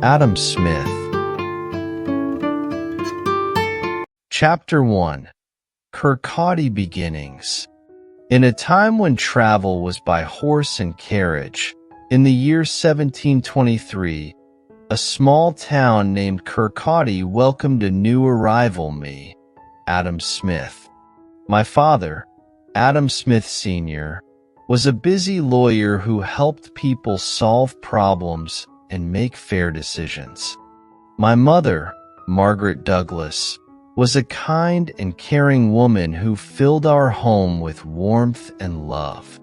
Adam Smith. Chapter 1. Kirkcaldy Beginnings. In a time when travel was by horse and carriage, in the year 1723, a small town named Kirkcaldy welcomed a new arrival, me, Adam Smith. My father, Adam Smith Sr., was a busy lawyer who helped people solve problems and make fair decisions. My mother, Margaret Douglas, was a kind and caring woman who filled our home with warmth and love.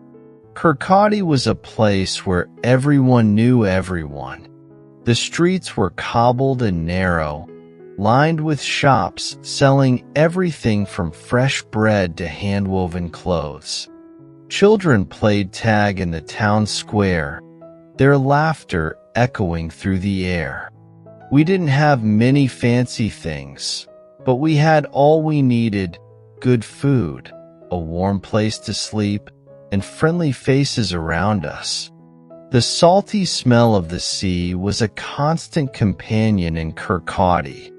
Kirkcaldy was a place where everyone knew everyone. The streets were cobbled and narrow, lined with shops selling everything from fresh bread to hand-woven clothes. Children played tag in the town square, their laughter echoing through the air. We didn't have many fancy things, but we had all we needed: good food, a warm place to sleep, and friendly faces around us. The salty smell of the sea was a constant companion in Kirkcaldy.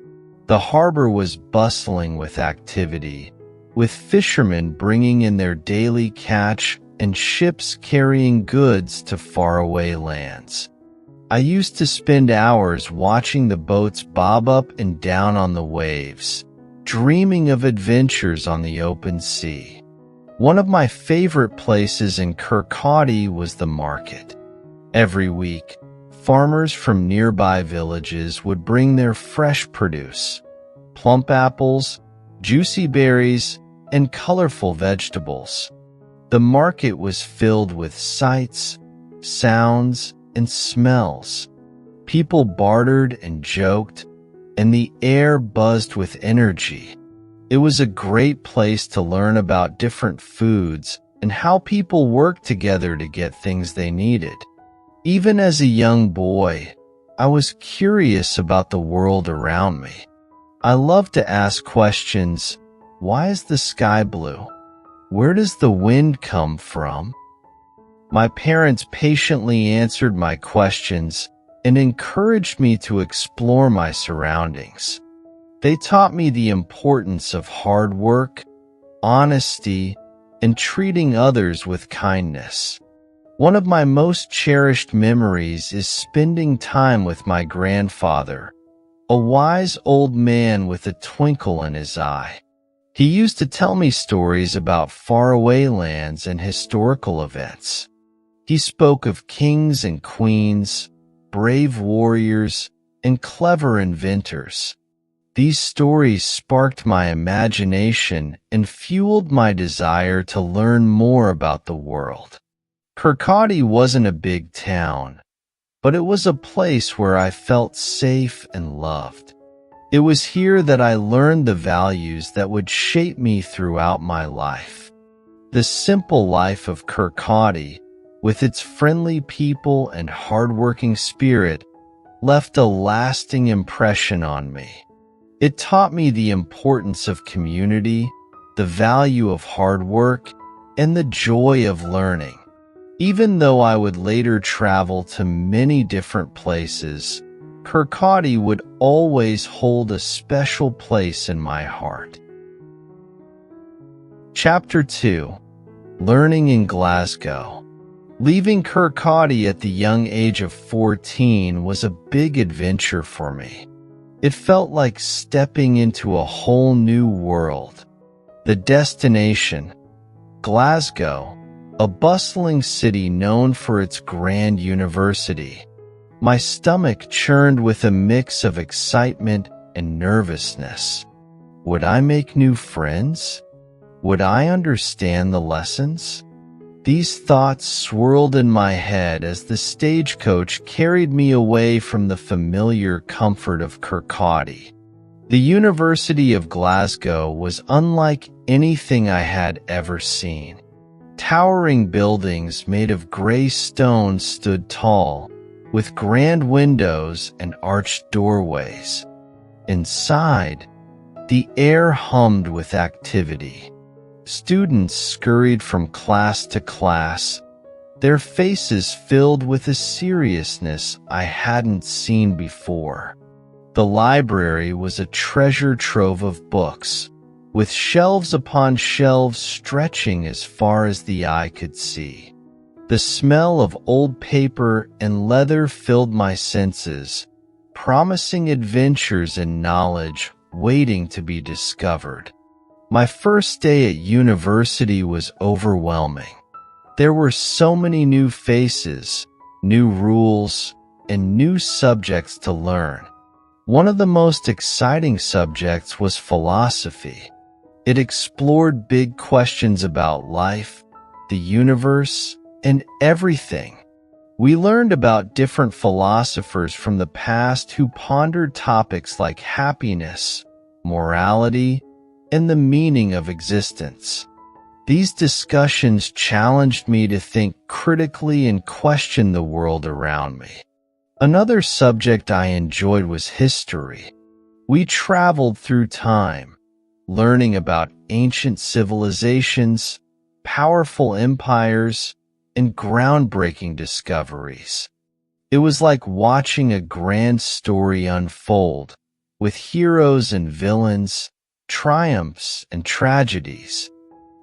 The harbor was bustling with activity, with fishermen bringing in their daily catch and ships carrying goods to faraway lands. I used to spend hours watching the boats bob up and down on the waves, dreaming of adventures on the open sea. One of my favorite places in Kirkcaldy was the market. Every week, farmers from nearby villages would bring their fresh produce: plump apples, juicy berries, and colorful vegetables. The market was filled with sights, sounds, and smells. People bartered and joked, and the air buzzed with energy. It was a great place to learn about different foods and how people worked together to get things they needed. Even as a young boy, I was curious about the world around me. I loved to ask questions. Why is the sky blue? Where does the wind come from? My parents patiently answered my questions and encouraged me to explore my surroundings. They taught me the importance of hard work, honesty, and treating others with kindness. One of my most cherished memories is spending time with my grandfather, a wise old man with a twinkle in his eye. He used to tell me stories about faraway lands and historical events. He spoke of kings and queens, brave warriors, and clever inventors. These stories sparked my imagination and fueled my desire to learn more about the world. Kirkcaldy wasn't a big town, but it was a place where I felt safe and loved. It was here that I learned the values that would shape me throughout my life. The simple life of Kirkcaldy, with its friendly people and hardworking spirit, left a lasting impression on me. It taught me the importance of community, the value of hard work, and the joy of learning. Even though I would later travel to many different places, Kirkcaldy would always hold a special place in my heart. Chapter 2. Learning in Glasgow. Leaving Kirkcaldy at the young age of 14 was a big adventure for me. It felt like stepping into a whole new world. The destination, Glasgow, a bustling city known for its grand university. My stomach churned with a mix of excitement and nervousness. Would I make new friends? Would I understand the lessons? These thoughts swirled in my head as the stagecoach carried me away from the familiar comfort of Kirkcaldy. The University of Glasgow was unlike anything I had ever seen. Towering buildings made of gray stone stood tall, with grand windows and arched doorways. Inside, the air hummed with activity. Students scurried from class to class, their faces filled with a seriousness I hadn't seen before. The library was a treasure trove of books, with shelves upon shelves stretching as far as the eye could see. The smell of old paper and leather filled my senses, promising adventures and knowledge waiting to be discovered. My first day at university was overwhelming. There were so many new faces, new rules, and new subjects to learn. One of the most exciting subjects was philosophy. It explored big questions about life, the universe, and everything. We learned about different philosophers from the past who pondered topics like happiness, morality, and the meaning of existence. These discussions challenged me to think critically and question the world around me. Another subject I enjoyed was history. We traveled through time, learning about ancient civilizations, powerful empires, and groundbreaking discoveries. It was like watching a grand story unfold, with heroes and villains, triumphs and tragedies.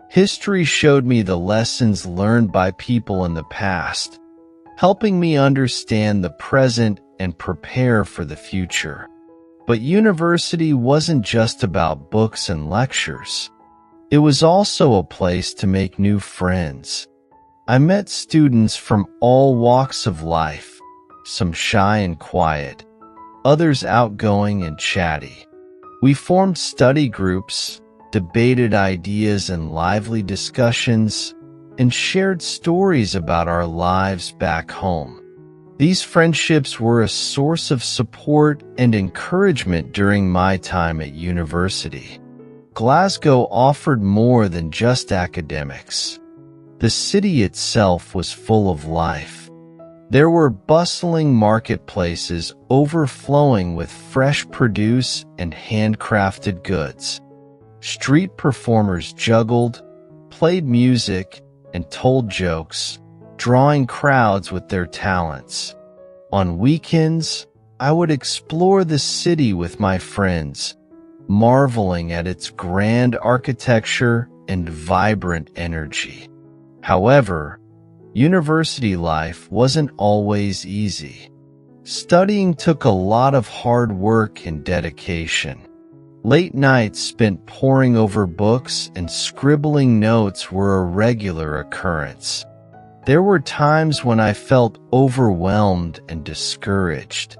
History showed me the lessons learned by people in the past, helping me understand the present and prepare for the future. But university wasn't just about books and lectures. It was also a place to make new friends. I met students from all walks of life, some shy and quiet, others outgoing and chatty. We formed study groups, debated ideas in lively discussions, and shared stories about our lives back home. These friendships were a source of support and encouragement during my time at university. Glasgow offered more than just academics. The city itself was full of life. There were bustling marketplaces overflowing with fresh produce and handcrafted goods. Street performers juggled, played music, and told jokes, drawing crowds with their talents. On weekends, I would explore the city with my friends, marveling at its grand architecture and vibrant energy. However, university life wasn't always easy. Studying took a lot of hard work and dedication. Late nights spent poring over books and scribbling notes were a regular occurrence. There were times when I felt overwhelmed and discouraged.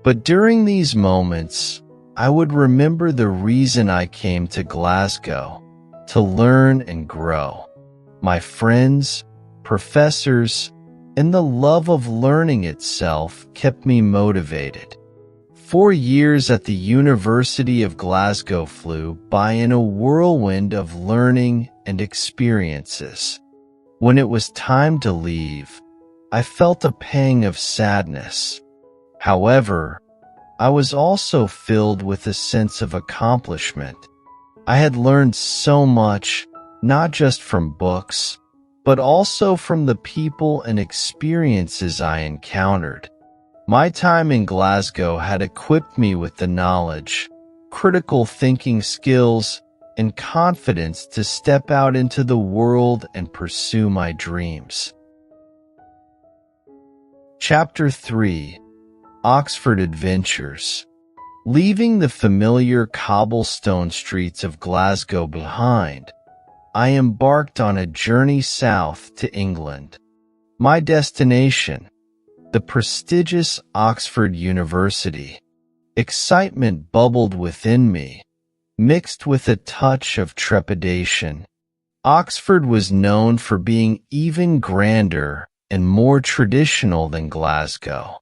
But during these moments, I would remember the reason I came to Glasgow, to learn and grow. My friends, professors, and the love of learning itself kept me motivated. 4 years at the University of Glasgow flew by in a whirlwind of learning and experiences. When it was time to leave, I felt a pang of sadness. However, I was also filled with a sense of accomplishment. I had learned so much, not just from books, but also from the people and experiences I encountered. My time in Glasgow had equipped me with the knowledge, critical thinking skills, and confidence to step out into the world and pursue my dreams. Chapter 3: Oxford Adventures. Leaving the familiar cobblestone streets of Glasgow behind, I embarked on a journey south to England. My destination, the prestigious Oxford University. Excitement bubbled within me, mixed with a touch of trepidation. Oxford was known for being even grander and more traditional than Glasgow.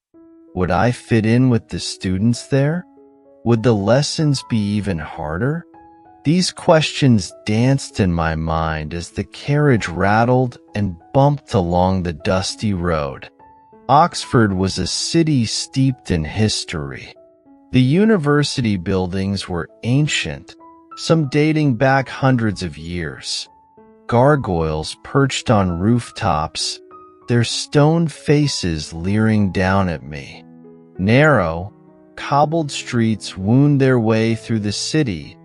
Would I fit in with the students there? Would the lessons be even harder? These questions danced in my mind as the carriage rattled and bumped along the dusty road. Oxford was a city steeped in history. The university buildings were ancient, some dating back hundreds of years. Gargoyles perched on rooftops, their stone faces leering down at me. Narrow, cobbled streets wound their way through the city,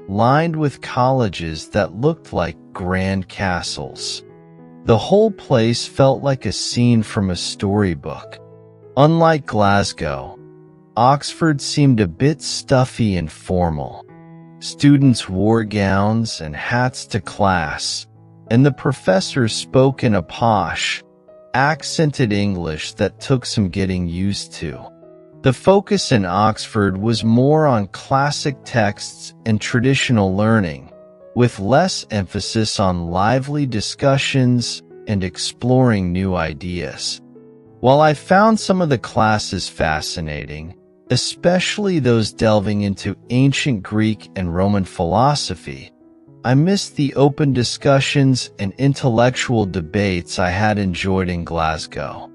lined with colleges that looked like grand castles. The whole place felt like a scene from a storybook. Unlike Glasgow, Oxford seemed a bit stuffy and formal. Students wore gowns and hats to class, and the professors spoke in a posh, accented English that took some getting used to. The focus in Oxford was more on classic texts and traditional learning, with less emphasis on lively discussions and exploring new ideas. While I found some of the classes fascinating, especially those delving into ancient Greek and Roman philosophy, I missed the open discussions and intellectual debates I had enjoyed in Glasgow.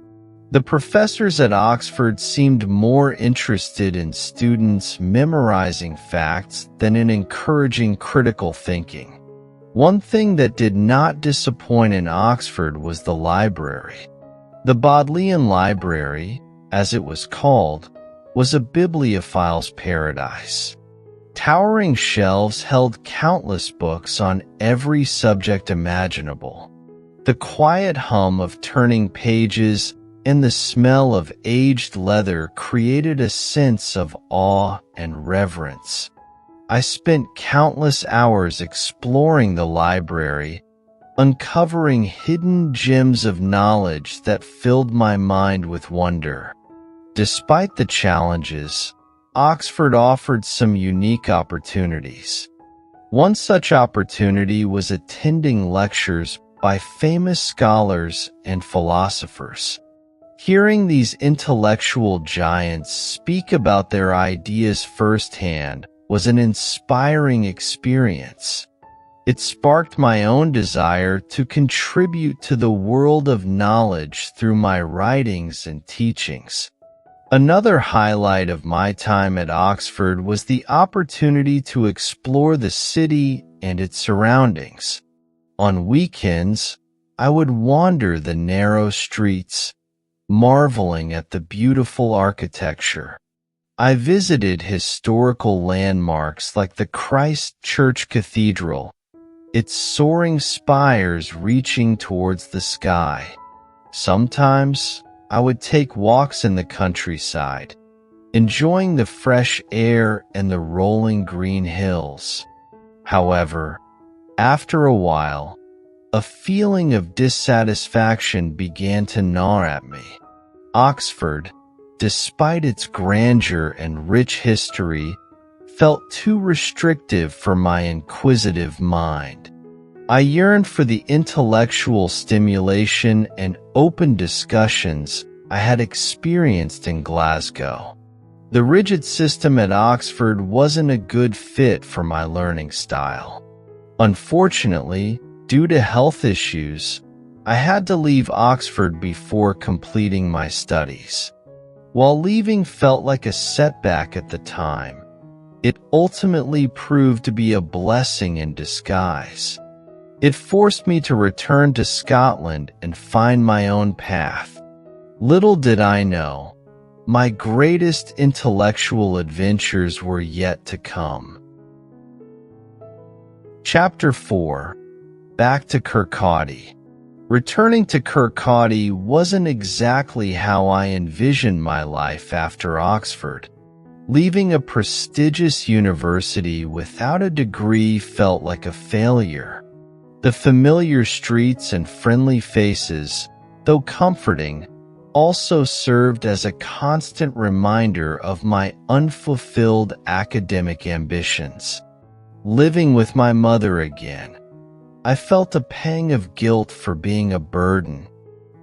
The professors at Oxford seemed more interested in students memorizing facts than in encouraging critical thinking. One thing that did not disappoint in Oxford was the library. The Bodleian Library, as it was called, was a bibliophile's paradise. Towering shelves held countless books on every subject imaginable. The quiet hum of turning pages and the smell of aged leather created a sense of awe and reverence. I spent countless hours exploring the library, uncovering hidden gems of knowledge that filled my mind with wonder. Despite the challenges, Oxford offered some unique opportunities. One such opportunity was attending lectures by famous scholars and philosophers. Hearing these intellectual giants speak about their ideas firsthand was an inspiring experience. It sparked my own desire to contribute to the world of knowledge through my writings and teachings. Another highlight of my time at Oxford was the opportunity to explore the city and its surroundings. On weekends, I would wander the narrow streets, marveling at the beautiful architecture. I visited historical landmarks like the Christ Church Cathedral, its soaring spires reaching towards the sky. Sometimes, I would take walks in the countryside, enjoying the fresh air and the rolling green hills. However, after a while, a feeling of dissatisfaction began to gnaw at me. Oxford, despite its grandeur and rich history, felt too restrictive for my inquisitive mind. I yearned for the intellectual stimulation and open discussions I had experienced in Glasgow. The rigid system at Oxford wasn't a good fit for my learning style. Unfortunately, due to health issues, I had to leave Oxford before completing my studies. While leaving felt like a setback at the time, it ultimately proved to be a blessing in disguise. It forced me to return to Scotland and find my own path. Little did I know, my greatest intellectual adventures were yet to come. Chapter 4. Back to Kirkcaldy. Returning to Kirkcaldy wasn't exactly how I envisioned my life after Oxford. Leaving a prestigious university without a degree felt like a failure. The familiar streets and friendly faces, though comforting, also served as a constant reminder of my unfulfilled academic ambitions. Living with my mother again, I felt a pang of guilt for being a burden.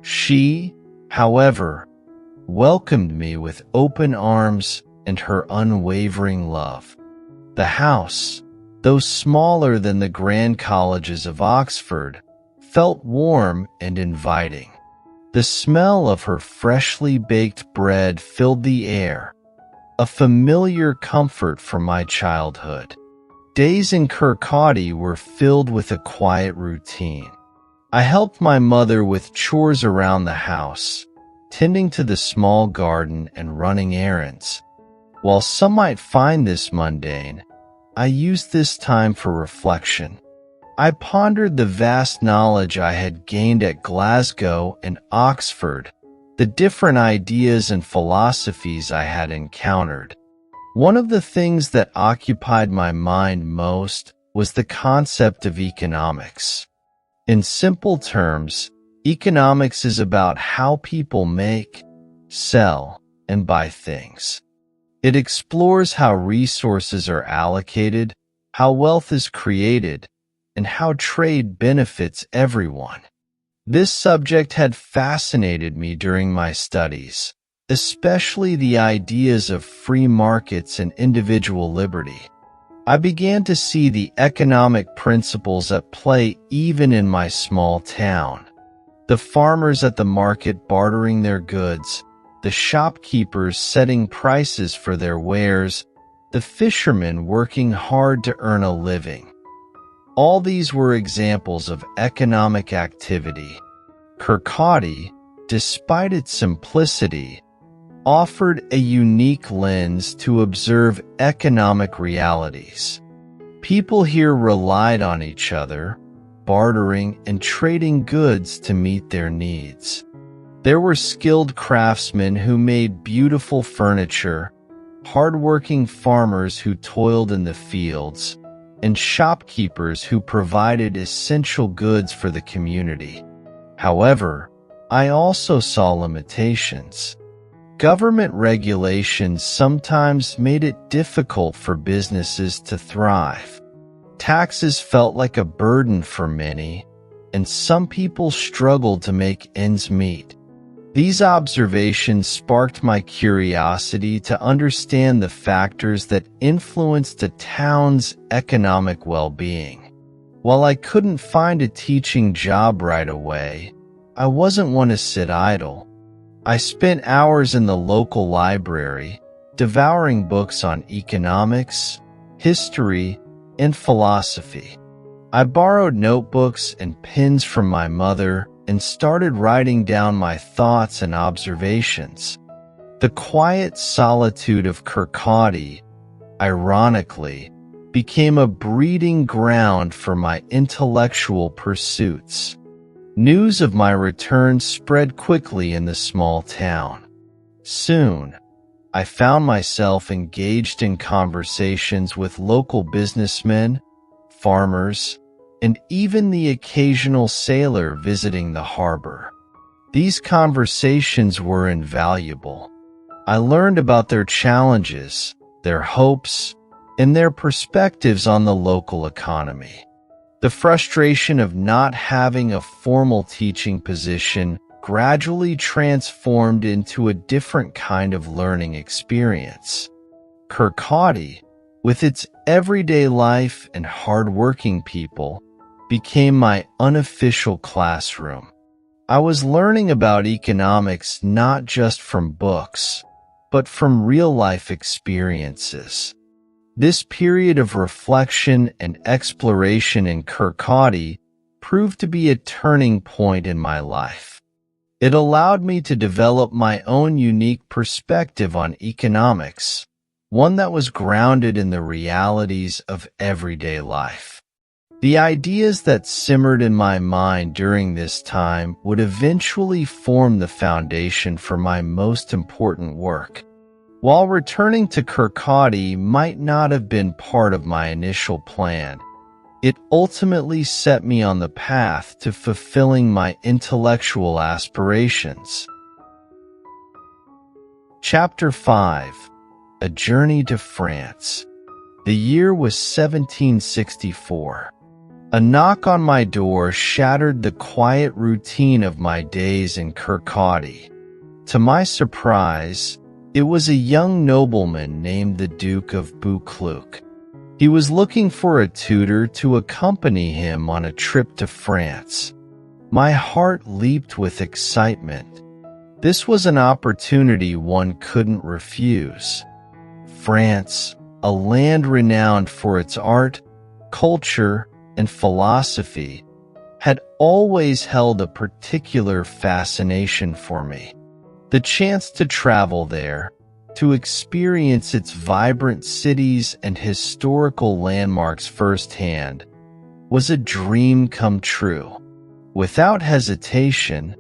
She, however, welcomed me with open arms and her unwavering love. The house, though smaller than the grand colleges of Oxford, felt warm and inviting. The smell of her freshly baked bread filled the air, a familiar comfort from my childhood. Days in Kirkcaldy were filled with a quiet routine. I helped my mother with chores around the house, tending to the small garden and running errands. While some might find this mundane, I used this time for reflection. I pondered the vast knowledge I had gained at Glasgow and Oxford, the different ideas and philosophies I had encountered. One of the things that occupied my mind most was the concept of economics. In simple terms, economics is about how people make, sell, and buy things. It explores how resources are allocated, how wealth is created, and how trade benefits everyone. This subject had fascinated me during my studies, especially the ideas of free markets and individual liberty. I began to see the economic principles at play even in my small town. The farmers at the market bartering their goods, the shopkeepers setting prices for their wares, the fishermen working hard to earn a living. All these were examples of economic activity. Kirkcaldy, despite its simplicity, offered a unique lens to observe economic realities. People here relied on each other, bartering and trading goods to meet their needs. There were skilled craftsmen who made beautiful furniture, hardworking farmers who toiled in the fields, and shopkeepers who provided essential goods for the community. However, I also saw limitations. Government regulations sometimes made it difficult for businesses to thrive. Taxes felt like a burden for many, and some people struggled to make ends meet. These observations sparked my curiosity to understand the factors that influenced a town's economic well-being. While I couldn't find a teaching job right away, I wasn't one to sit idle. I spent hours in the local library, devouring books on economics, history, and philosophy. I borrowed notebooks and pens from my mother and started writing down my thoughts and observations. The quiet solitude of Kirkcaldy, ironically, became a breeding ground for my intellectual pursuits. News of my return spread quickly in the small town. Soon, I found myself engaged in conversations with local businessmen, farmers, and even the occasional sailor visiting the harbor. These conversations were invaluable. I learned about their challenges, their hopes, and their perspectives on the local economy. The frustration of not having a formal teaching position gradually transformed into a different kind of learning experience. Kirkcaldy, with its everyday life and hard-working people, became my unofficial classroom. I was learning about economics not just from books, but from real-life experiences. This period of reflection and exploration in Kirkcaldy proved to be a turning point in my life. It allowed me to develop my own unique perspective on economics, one that was grounded in the realities of everyday life. The ideas that simmered in my mind during this time would eventually form the foundation for my most important work. While returning to Kirkcaldy might not have been part of my initial plan, it ultimately set me on the path to fulfilling my intellectual aspirations. Chapter 5: A Journey to France. The year was 1764. A knock on my door shattered the quiet routine of my days in Kirkcaldy. To my surprise, it was a young nobleman named the Duke of Buccleuch. He was looking for a tutor to accompany him on a trip to France. My heart leaped with excitement. This was an opportunity one couldn't refuse. France, a land renowned for its art, culture, and philosophy, had always held a particular fascination for me. The chance to travel there, to experience its vibrant cities and historical landmarks firsthand, was a dream come true. Without hesitation,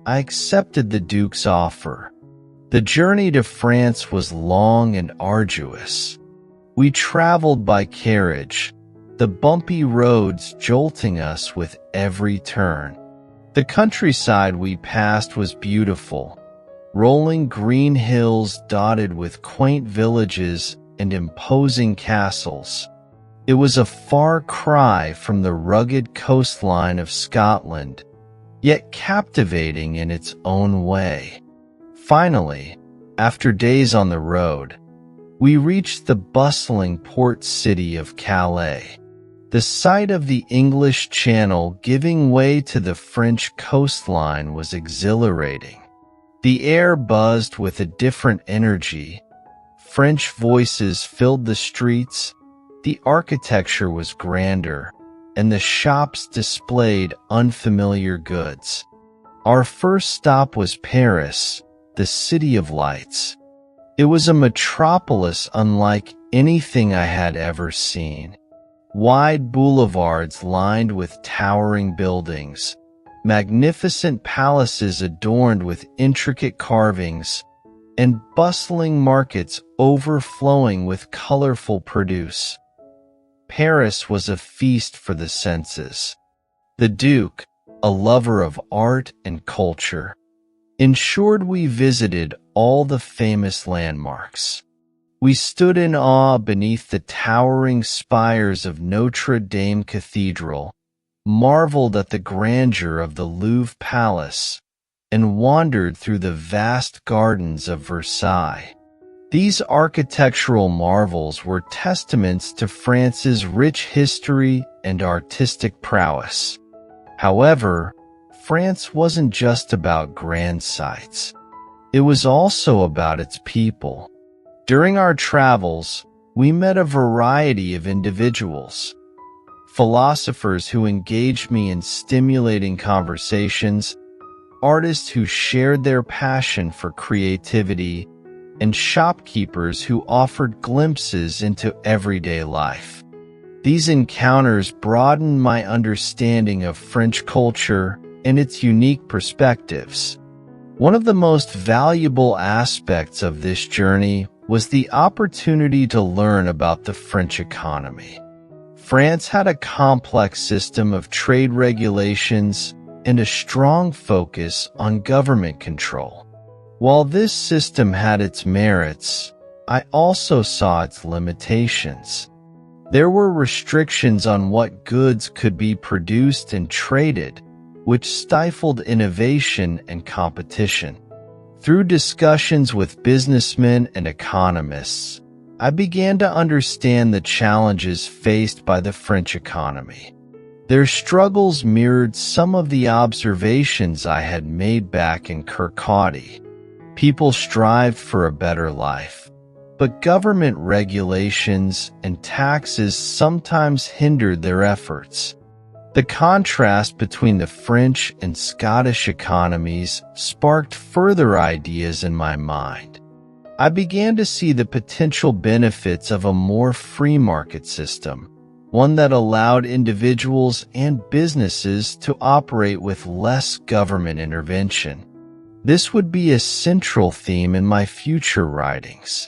I accepted the Duke's offer. The journey to France was long and arduous. We traveled by carriage, the bumpy roads jolting us with every turn. The countryside we passed was beautiful, rolling green hills dotted with quaint villages and imposing castles. It was a far cry from the rugged coastline of Scotland, yet captivating in its own way. Finally, after days on the road, we reached the bustling port city of Calais. The sight of the English Channel giving way to the French coastline was exhilarating. The air buzzed with a different energy. French voices filled the streets, the architecture was grander, and the shops displayed unfamiliar goods. Our first stop was Paris, the City of Lights. It was a metropolis unlike anything I had ever seen. Wide boulevards lined with towering buildings, magnificent palaces adorned with intricate carvings, and bustling markets overflowing with colorful produce. Paris was a feast for the senses. The Duke, a lover of art and culture, ensured we visited all the famous landmarks. We stood in awe beneath the towering spires of Notre Dame Cathedral, marveled at the grandeur of the Louvre Palace, and wandered through the vast gardens of Versailles. These architectural marvels were testaments to France's rich history and artistic prowess. However, France wasn't just about grand sights. It was also about its people. During our travels, we met a variety of individuals. Philosophers who engaged me in stimulating conversations, artists who shared their passion for creativity, and shopkeepers who offered glimpses into everyday life. These encounters broadened my understanding of French culture and its unique perspectives. One of the most valuable aspects of this journey was the opportunity to learn about the French economy. France had a complex system of trade regulations and a strong focus on government control. While this system had its merits, I also saw its limitations. There were restrictions on what goods could be produced and traded, which stifled innovation and competition. Through discussions with businessmen and economists, I began to understand the challenges faced by the French economy. Their struggles mirrored some of the observations I had made back in Kirkcaldy. People strived for a better life, but government regulations and taxes sometimes hindered their efforts. The contrast between the French and Scottish economies sparked further ideas in my mind. I began to see the potential benefits of a more free market system, one that allowed individuals and businesses to operate with less government intervention. This would be a central theme in my future writings.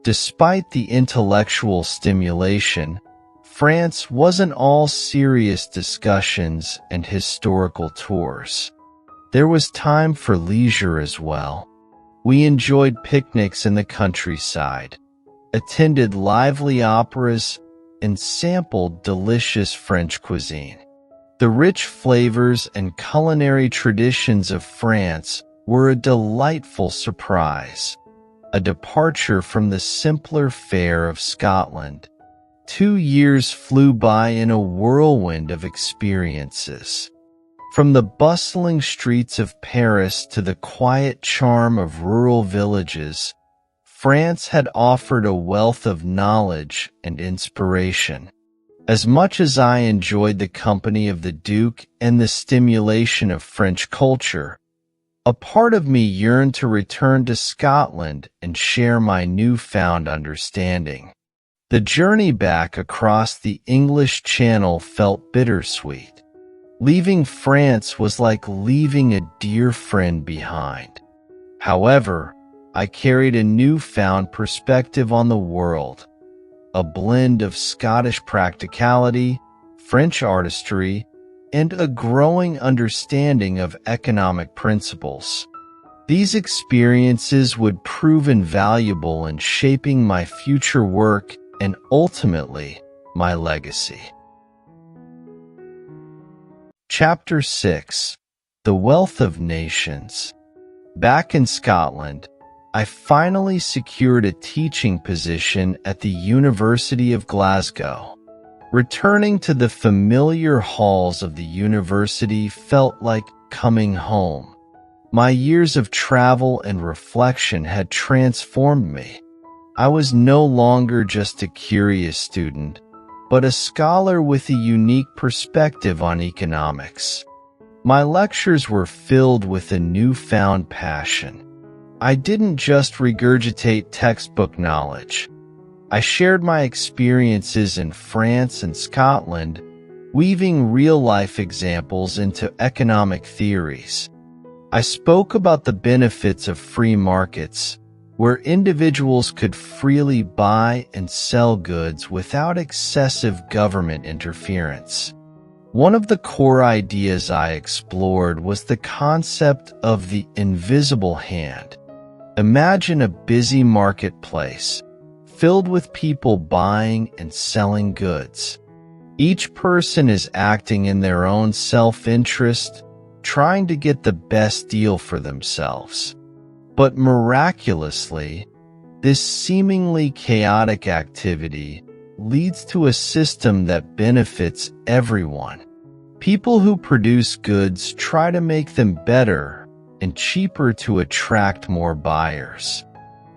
Despite the intellectual stimulation, France wasn't all serious discussions and historical tours. There was time for leisure as well. We enjoyed picnics in the countryside, attended lively operas, and sampled delicious French cuisine. The rich flavors and culinary traditions of France were a delightful surprise, a departure from the simpler fare of Scotland. 2 years flew by in a whirlwind of experiences. From the bustling streets of Paris to the quiet charm of rural villages, France had offered a wealth of knowledge and inspiration. As much as I enjoyed the company of the Duke and the stimulation of French culture, a part of me yearned to return to Scotland and share my newfound understanding. The journey back across the English Channel felt bittersweet. Leaving France was like leaving a dear friend behind. However, I carried a newfound perspective on the world, a blend of Scottish practicality, French artistry, and a growing understanding of economic principles. These experiences would prove invaluable in shaping my future work and ultimately my legacy. Chapter 6: The Wealth of Nations. Back in Scotland, I finally secured a teaching position at the University of Glasgow. Returning to the familiar halls of the university felt like coming home. My years of travel and reflection had transformed me. I was no longer just a curious student, but a scholar with a unique perspective on economics. My lectures were filled with a newfound passion. I didn't just regurgitate textbook knowledge. I shared my experiences in France and Scotland, weaving real-life examples into economic theories. I spoke about the benefits of free markets, where individuals could freely buy and sell goods without excessive government interference. One of the core ideas I explored was the concept of the invisible hand. Imagine a busy marketplace, filled with people buying and selling goods. Each person is acting in their own self-interest, trying to get the best deal for themselves. But miraculously, this seemingly chaotic activity leads to a system that benefits everyone. People who produce goods try to make them better and cheaper to attract more buyers.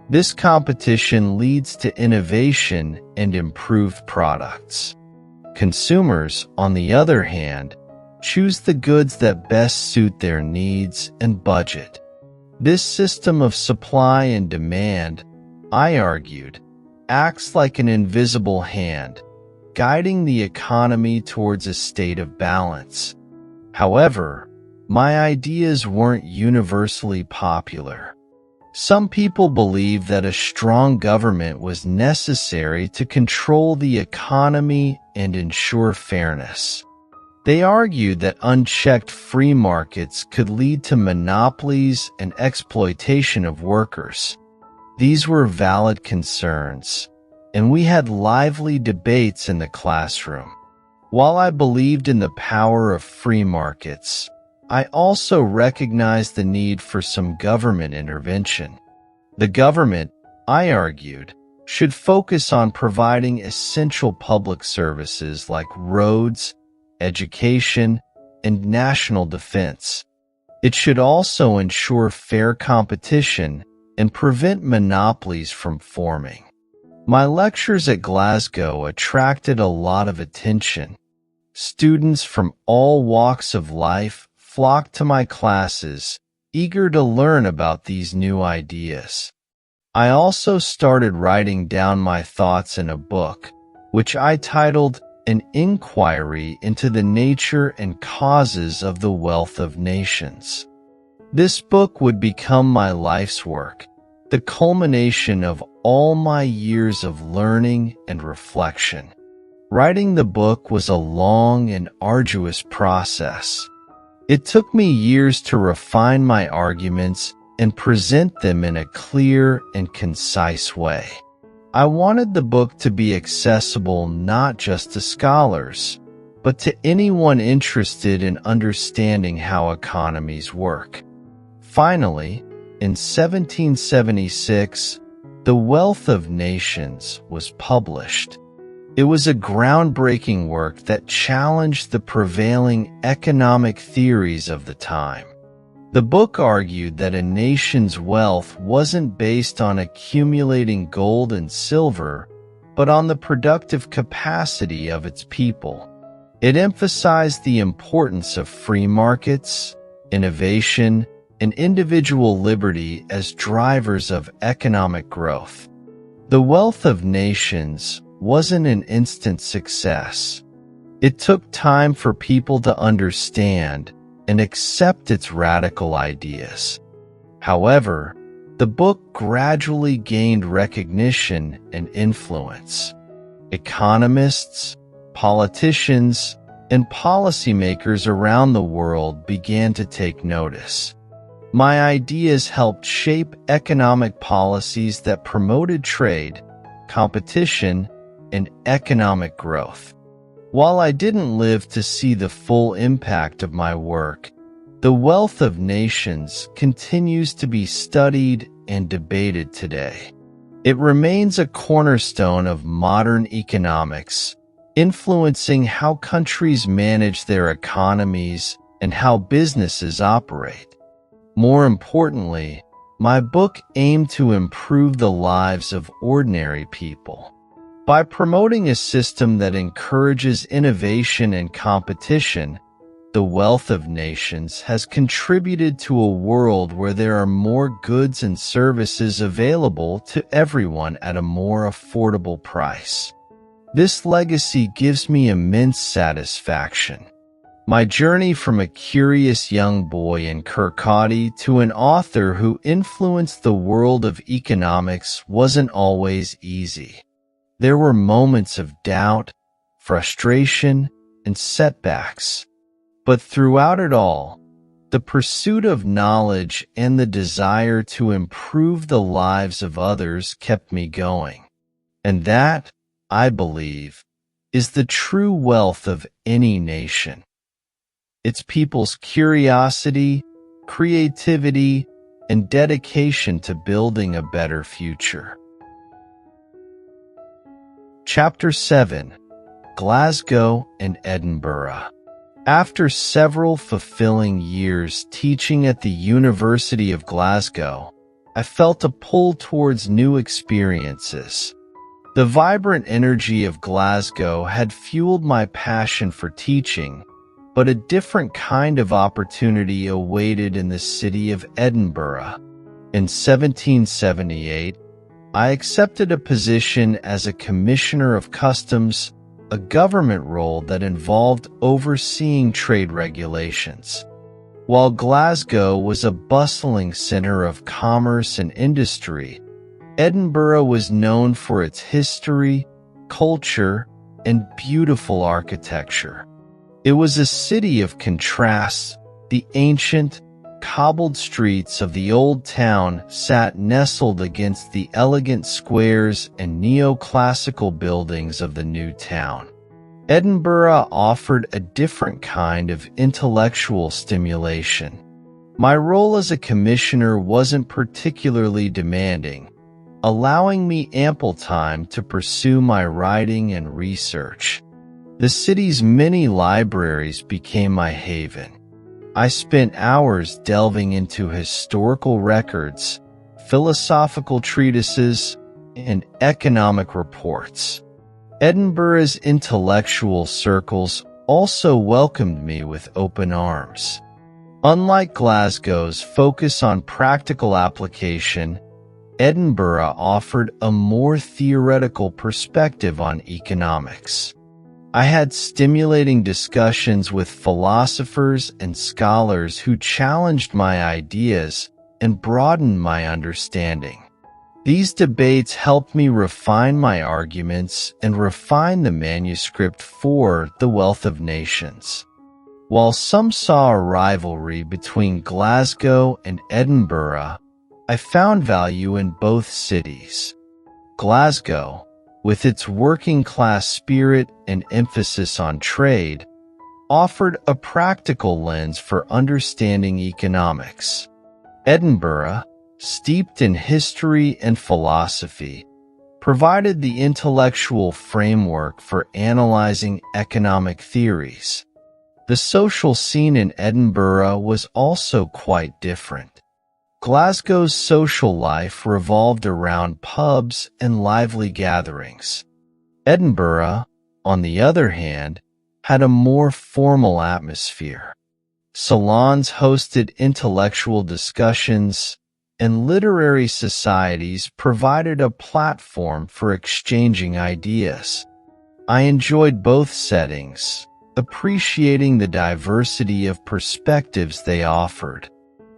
This competition leads to innovation and improved products. Consumers, on the other hand, choose the goods that best suit their needs and budget. This system of supply and demand, I argued, acts like an invisible hand, guiding the economy towards a state of balance. However, my ideas weren't universally popular. Some people believed that a strong government was necessary to control the economy and ensure fairness. They argued that unchecked free markets could lead to monopolies and exploitation of workers. These were valid concerns, and we had lively debates in the classroom. While I believed in the power of free markets, I also recognized the need for some government intervention. The government, I argued, should focus on providing essential public services like roads, education, and national defense. It should also ensure fair competition and prevent monopolies from forming. My lectures at Glasgow attracted a lot of attention. Students from all walks of life flocked to my classes, eager to learn about these new ideas. I also started writing down my thoughts in a book, which I titled An Inquiry into the Nature and Causes of the Wealth of Nations. This book would become my life's work, the culmination of all my years of learning and reflection. Writing the book was a long and arduous process. It took me years to refine my arguments and present them in a clear and concise way. I wanted the book to be accessible not just to scholars, but to anyone interested in understanding how economies work. Finally, in 1776, The Wealth of Nations was published. It was a groundbreaking work that challenged the prevailing economic theories of the time. The book argued that a nation's wealth wasn't based on accumulating gold and silver, but on the productive capacity of its people. It emphasized the importance of free markets, innovation, and individual liberty as drivers of economic growth. The Wealth of Nations wasn't an instant success. It took time for people to understand and accept its radical ideas. However, the book gradually gained recognition and influence. Economists, politicians, and policymakers around the world began to take notice. My ideas helped shape economic policies that promoted trade, competition, and economic growth. While I didn't live to see the full impact of my work, The Wealth of Nations continues to be studied and debated today. It remains a cornerstone of modern economics, influencing how countries manage their economies and how businesses operate. More importantly, my book aimed to improve the lives of ordinary people. By promoting a system that encourages innovation and competition, The Wealth of Nations has contributed to a world where there are more goods and services available to everyone at a more affordable price. This legacy gives me immense satisfaction. My journey from a curious young boy in Kirkcaldy to an author who influenced the world of economics wasn't always easy. There were moments of doubt, frustration, and setbacks. But throughout it all, the pursuit of knowledge and the desire to improve the lives of others kept me going. And that, I believe, is the true wealth of any nation. Its people's curiosity, creativity, and dedication to building a better future. Chapter 7: Glasgow and Edinburgh. After several fulfilling years teaching at the University of Glasgow, I felt a pull towards new experiences. The vibrant energy of Glasgow had fueled my passion for teaching, but a different kind of opportunity awaited in the city of Edinburgh. In 1778, I accepted a position as a Commissioner of Customs, a government role that involved overseeing trade regulations. While Glasgow was a bustling center of commerce and industry, Edinburgh was known for its history, culture, and beautiful architecture. It was a city of contrasts. The ancient, cobbled streets of the old town sat nestled against the elegant squares and neoclassical buildings of the new town. Edinburgh offered a different kind of intellectual stimulation. My role as a commissioner wasn't particularly demanding, allowing me ample time to pursue my writing and research. The city's many libraries became my haven. I spent hours delving into historical records, philosophical treatises, and economic reports. Edinburgh's intellectual circles also welcomed me with open arms. Unlike Glasgow's focus on practical application, Edinburgh offered a more theoretical perspective on economics. I had stimulating discussions with philosophers and scholars who challenged my ideas and broadened my understanding. These debates helped me refine my arguments and refine the manuscript for The Wealth of Nations. While some saw a rivalry between Glasgow and Edinburgh, I found value in both cities. Glasgow, with its working-class spirit and emphasis on trade, offered a practical lens for understanding economics. Edinburgh, steeped in history and philosophy, provided the intellectual framework for analyzing economic theories. The social scene in Edinburgh was also quite different. Glasgow's social life revolved around pubs and lively gatherings. Edinburgh, on the other hand, had a more formal atmosphere. Salons hosted intellectual discussions, and literary societies provided a platform for exchanging ideas. I enjoyed both settings, appreciating the diversity of perspectives they offered.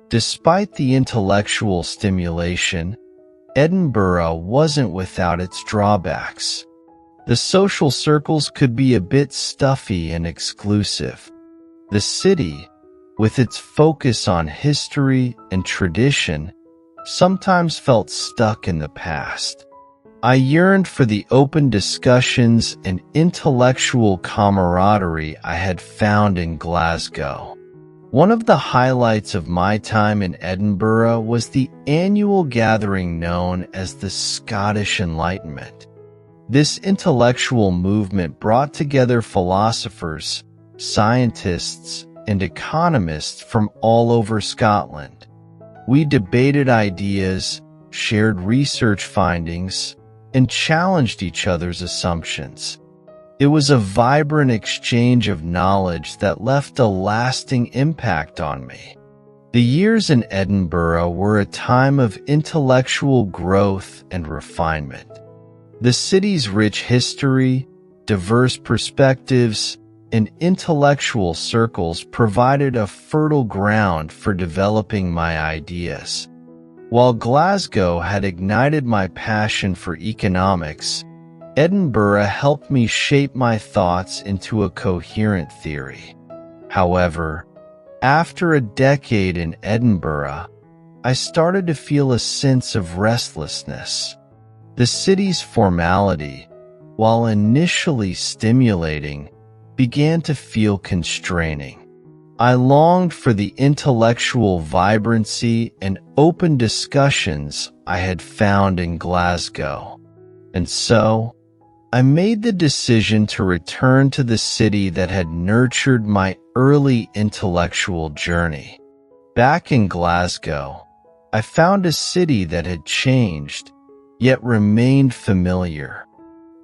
Despite the intellectual stimulation, Edinburgh wasn't without its drawbacks. The social circles could be a bit stuffy and exclusive. The city, with its focus on history and tradition, sometimes felt stuck in the past. I yearned for the open discussions and intellectual camaraderie I had found in Glasgow. One of the highlights of my time in Edinburgh was the annual gathering known as the Scottish Enlightenment. This intellectual movement brought together philosophers, scientists, and economists from all over Scotland. We debated ideas, shared research findings, and challenged each other's assumptions. It was a vibrant exchange of knowledge that left a lasting impact on me. The years in Edinburgh were a time of intellectual growth and refinement. The city's rich history, diverse perspectives, and intellectual circles provided a fertile ground for developing my ideas. While Glasgow had ignited my passion for economics, Edinburgh helped me shape my thoughts into a coherent theory. However, after a decade in Edinburgh, I started to feel a sense of restlessness. The city's formality, while initially stimulating, began to feel constraining. I longed for the intellectual vibrancy and open discussions I had found in Glasgow. And so, I made the decision to return to the city that had nurtured my early intellectual journey. Back in Glasgow, I found a city that had changed, yet remained familiar.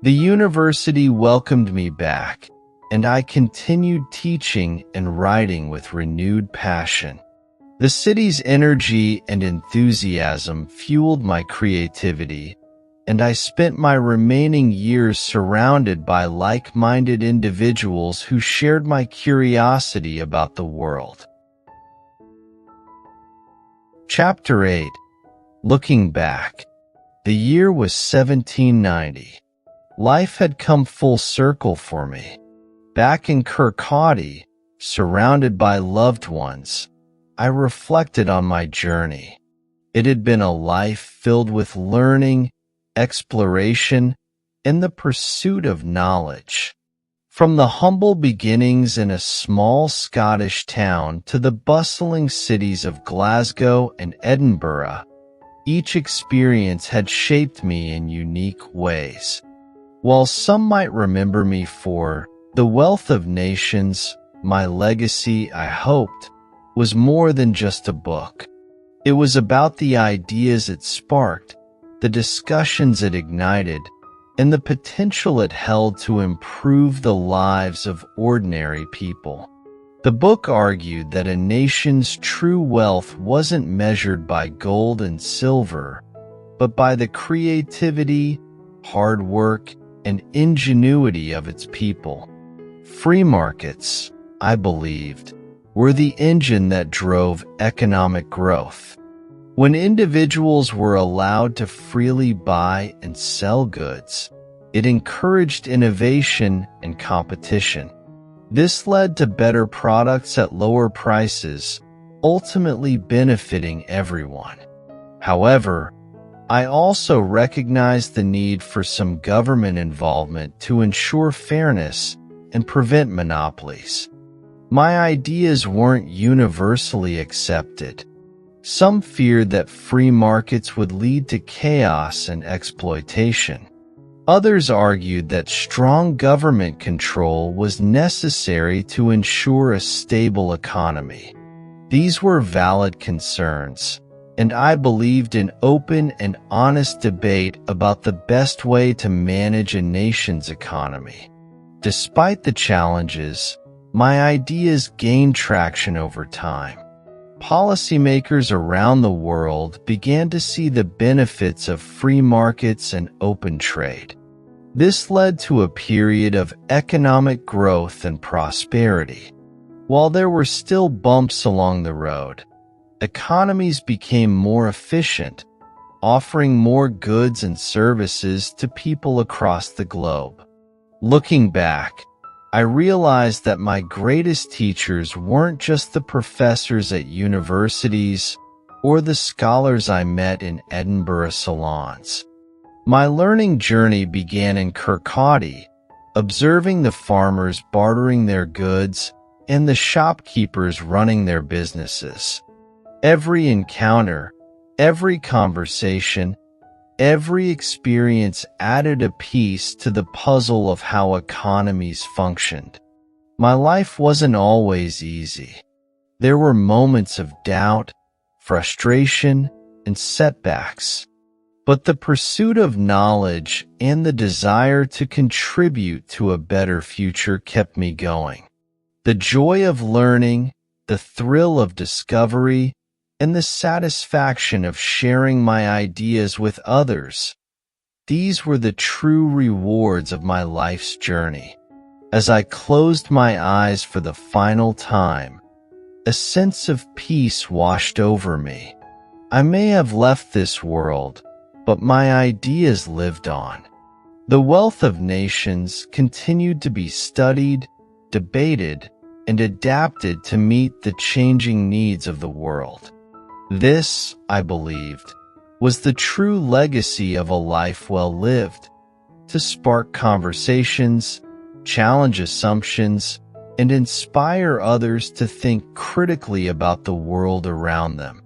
The university welcomed me back, and I continued teaching and writing with renewed passion. The city's energy and enthusiasm fueled my creativity, and I spent my remaining years surrounded by like-minded individuals who shared my curiosity about the world. Chapter 8. Looking back. The year was 1790. Life had come full circle for me. Back in Kirkcaldy, surrounded by loved ones, I reflected on my journey. It had been a life filled with learning, exploration, and the pursuit of knowledge. From the humble beginnings in a small Scottish town to the bustling cities of Glasgow and Edinburgh, each experience had shaped me in unique ways. While some might remember me for the wealth of nations, my legacy, I hoped, was more than just a book. It was about the ideas it sparked, the discussions it ignited, and the potential it held to improve the lives of ordinary people. The book argued that a nation's true wealth wasn't measured by gold and silver, but by the creativity, hard work, and ingenuity of its people. Free markets, I believed, were the engine that drove economic growth. When individuals were allowed to freely buy and sell goods, it encouraged innovation and competition. This led to better products at lower prices, ultimately benefiting everyone. However, I also recognized the need for some government involvement to ensure fairness and prevent monopolies. My ideas weren't universally accepted. Some feared that free markets would lead to chaos and exploitation. Others argued that strong government control was necessary to ensure a stable economy. These were valid concerns, and I believed in open and honest debate about the best way to manage a nation's economy. Despite the challenges, my ideas gained traction over time. Policymakers around the world began to see the benefits of free markets and open trade. This led to a period of economic growth and prosperity. While there were still bumps along the road, economies became more efficient, offering more goods and services to people across the globe. Looking back, I realized that my greatest teachers weren't just the professors at universities or the scholars I met in Edinburgh salons. My learning journey began in Kirkcaldy, observing the farmers bartering their goods and the shopkeepers running their businesses. Every encounter, every conversation, every experience added a piece to the puzzle of how economies functioned. My life wasn't always easy. There were moments of doubt, frustration, and setbacks. But the pursuit of knowledge and the desire to contribute to a better future kept me going. The joy of learning, the thrill of discovery, and the satisfaction of sharing my ideas with others. These were the true rewards of my life's journey. As I closed my eyes for the final time, a sense of peace washed over me. I may have left this world, but my ideas lived on. The wealth of nations continued to be studied, debated, and adapted to meet the changing needs of the world. This, I believed, was the true legacy of a life well lived, to spark conversations, challenge assumptions, and inspire others to think critically about the world around them.